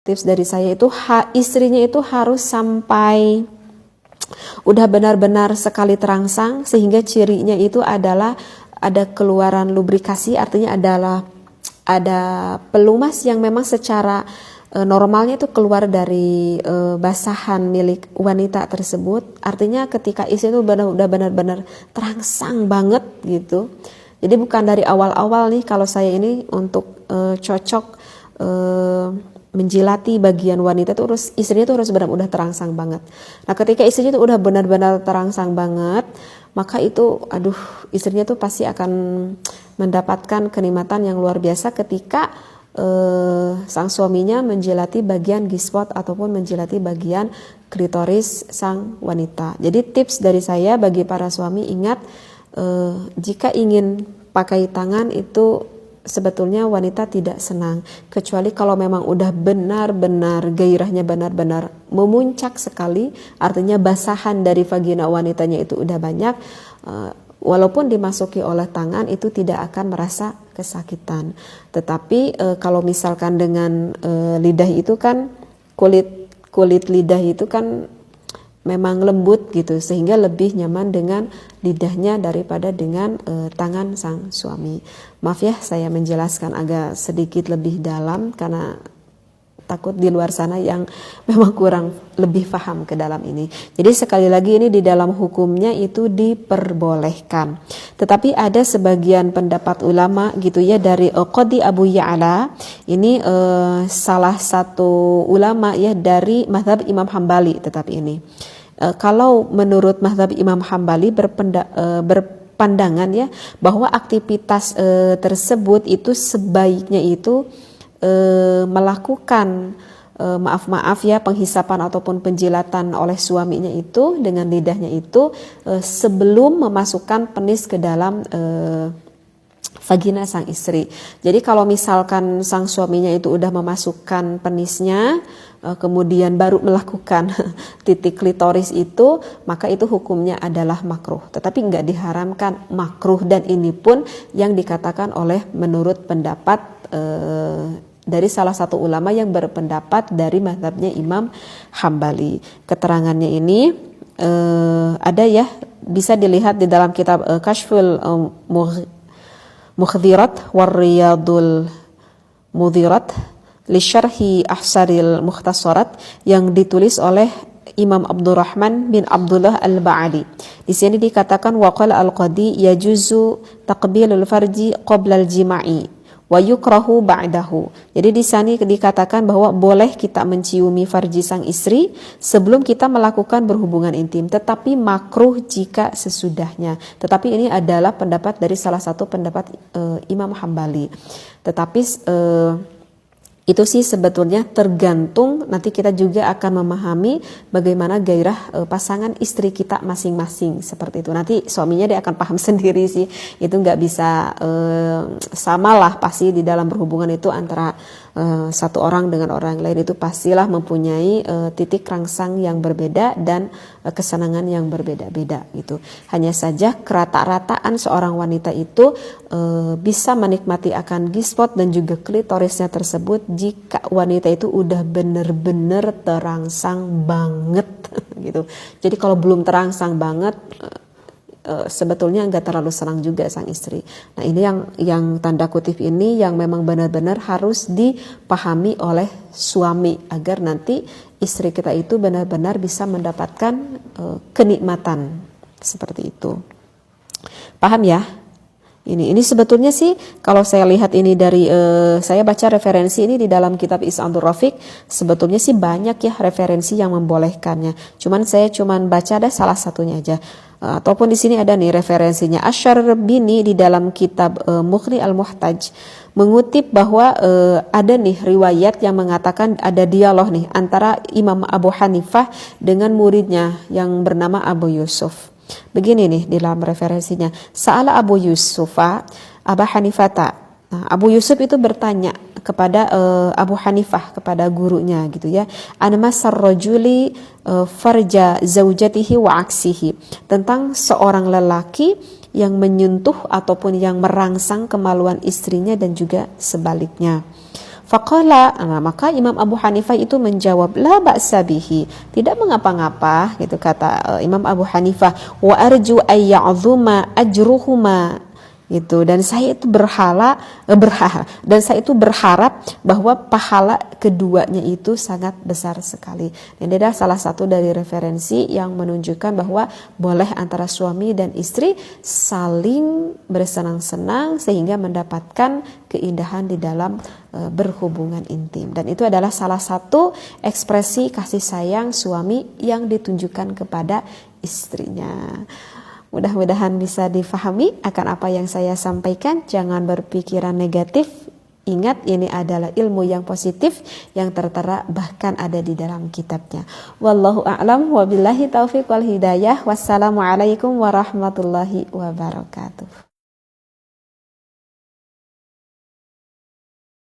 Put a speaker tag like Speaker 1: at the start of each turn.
Speaker 1: tips dari saya itu istrinya itu harus sampai udah benar-benar sekali terangsang, sehingga cirinya itu adalah ada keluaran lubrikasi, artinya adalah ada pelumas yang memang secara normalnya itu keluar dari basahan milik wanita tersebut. Artinya ketika istri itu udah benar-benar terangsang banget gitu. Jadi bukan dari awal-awal nih, kalau saya ini untuk cocok menjilati bagian wanita itu istrinya itu harus benar-benar udah terangsang banget. Nah, ketika istrinya itu udah benar-benar terangsang banget, maka itu istrinya tuh pasti akan mendapatkan kenikmatan yang luar biasa ketika sang suaminya menjilati bagian G-spot ataupun menjilati bagian klitoris sang wanita. Jadi tips dari saya bagi para suami, ingat jika ingin pakai tangan itu sebetulnya wanita tidak senang, kecuali kalau memang udah benar-benar gairahnya benar-benar memuncak sekali, artinya basahan dari vagina wanitanya itu udah banyak, walaupun dimasuki oleh tangan itu tidak akan merasa kesakitan. Tetapi kalau misalkan dengan lidah itu kan kulit lidah itu kan memang lembut gitu, sehingga lebih nyaman dengan lidahnya daripada dengan tangan sang suami. Maaf ya, saya menjelaskan agak sedikit lebih dalam karena takut di luar sana yang memang kurang lebih paham ke dalam ini. Jadi sekali lagi ini di dalam hukumnya itu diperbolehkan. Tetapi ada sebagian pendapat ulama gitu ya, dari Qadi Abu Ya'la, ini salah satu ulama ya dari mazhab Imam Hambali. Tetapi ini kalau menurut mazhab Imam Hambali berpandangan ya bahwa aktivitas tersebut itu sebaiknya itu melakukan maaf ya penghisapan ataupun penjilatan oleh suaminya itu dengan lidahnya itu sebelum memasukkan penis ke dalam vagina sang istri. Jadi kalau misalkan sang suaminya itu udah memasukkan penisnya, kemudian baru melakukan titik klitoris itu, maka itu hukumnya adalah makruh. Tetapi nggak diharamkan makruh, dan ini pun yang dikatakan oleh menurut pendapat dari salah satu ulama yang berpendapat dari mazhabnya Imam Hambali. Keterangannya ini ada ya, bisa dilihat di dalam kitab Kashful Mukhdirat Warriyadul Mudhirat li syarhi ahsaril mukhtasarat, yang ditulis oleh Imam Abdurrahman bin Abdullah Al-Ba'ali. Di sini dikatakan waqala al-qadi yajuzu taqbilul farji qabla al-jima'i wa yukrahu ba'dahu. Jadi di sini dikatakan bahwa boleh kita menciumi farji sang istri sebelum kita melakukan berhubungan intim, tetapi makruh jika sesudahnya. Tetapi ini adalah pendapat dari salah satu pendapat Imam Hambali. Tetapi itu sih sebetulnya tergantung, nanti kita juga akan memahami bagaimana gairah pasangan istri kita masing-masing, seperti itu. Nanti suaminya dia akan paham sendiri sih, itu nggak bisa samalah pasti di dalam berhubungan itu antara satu orang dengan orang lain, itu pastilah mempunyai titik rangsang yang berbeda dan kesenangan yang berbeda-beda gitu. Hanya saja kerata-rataan seorang wanita itu bisa menikmati akan G-spot dan juga klitorisnya tersebut jika wanita itu udah bener-bener terangsang banget gitu. Jadi kalau belum terangsang banget, sebetulnya nggak terlalu senang juga sang istri. Nah ini yang tanda kutip ini yang memang benar-benar harus dipahami oleh suami agar nanti istri kita itu benar-benar bisa mendapatkan kenikmatan seperti itu. Paham ya? Ini sebetulnya sih kalau saya lihat ini dari saya baca referensi ini di dalam kitab Is'adur Rafiq, sebetulnya sih banyak ya referensi yang membolehkannya. Saya baca ada salah satunya aja. Ataupun di sini ada nih referensinya. Asy-Syarbini di dalam kitab Mughni Al-Muhtaj mengutip bahwa ada nih riwayat yang mengatakan ada dialog nih antara Imam Abu Hanifah dengan muridnya yang bernama Abu Yusuf. Begini nih di dalam referensinya. Sa'ala Abu Yusufa Abu Hanifata. Nah, Abu Yusuf itu bertanya kepada Abu Hanifah, kepada gurunya gitu ya. Anmasar rajuli farja zaujatihi wa aksihi, tentang seorang lelaki yang menyentuh ataupun yang merangsang kemaluan istrinya dan juga sebaliknya. Faqala, maka Imam Abu Hanifah itu menjawab, la ba'sa bihi, tidak mengapa-ngapa, gitu kata Imam Abu Hanifah. Wa arju ay ya'zuma ajruhuma, gitu. Dan saya itu berharap bahwa pahala keduanya itu sangat besar sekali. Dan ini adalah salah satu dari referensi yang menunjukkan bahwa boleh antara suami dan istri saling bersenang-senang sehingga mendapatkan keindahan di dalam berhubungan intim. Dan itu adalah salah satu ekspresi kasih sayang suami yang ditunjukkan kepada istrinya. Mudah-mudahan bisa difahami akan apa yang saya sampaikan. Jangan berpikiran negatif. Ingat, ini adalah ilmu yang positif yang tertera bahkan ada di dalam kitabnya. Wallahu a'lam wa billahi taufiq wal hidayah. Wassalamualaikum warahmatullahi wabarakatuh.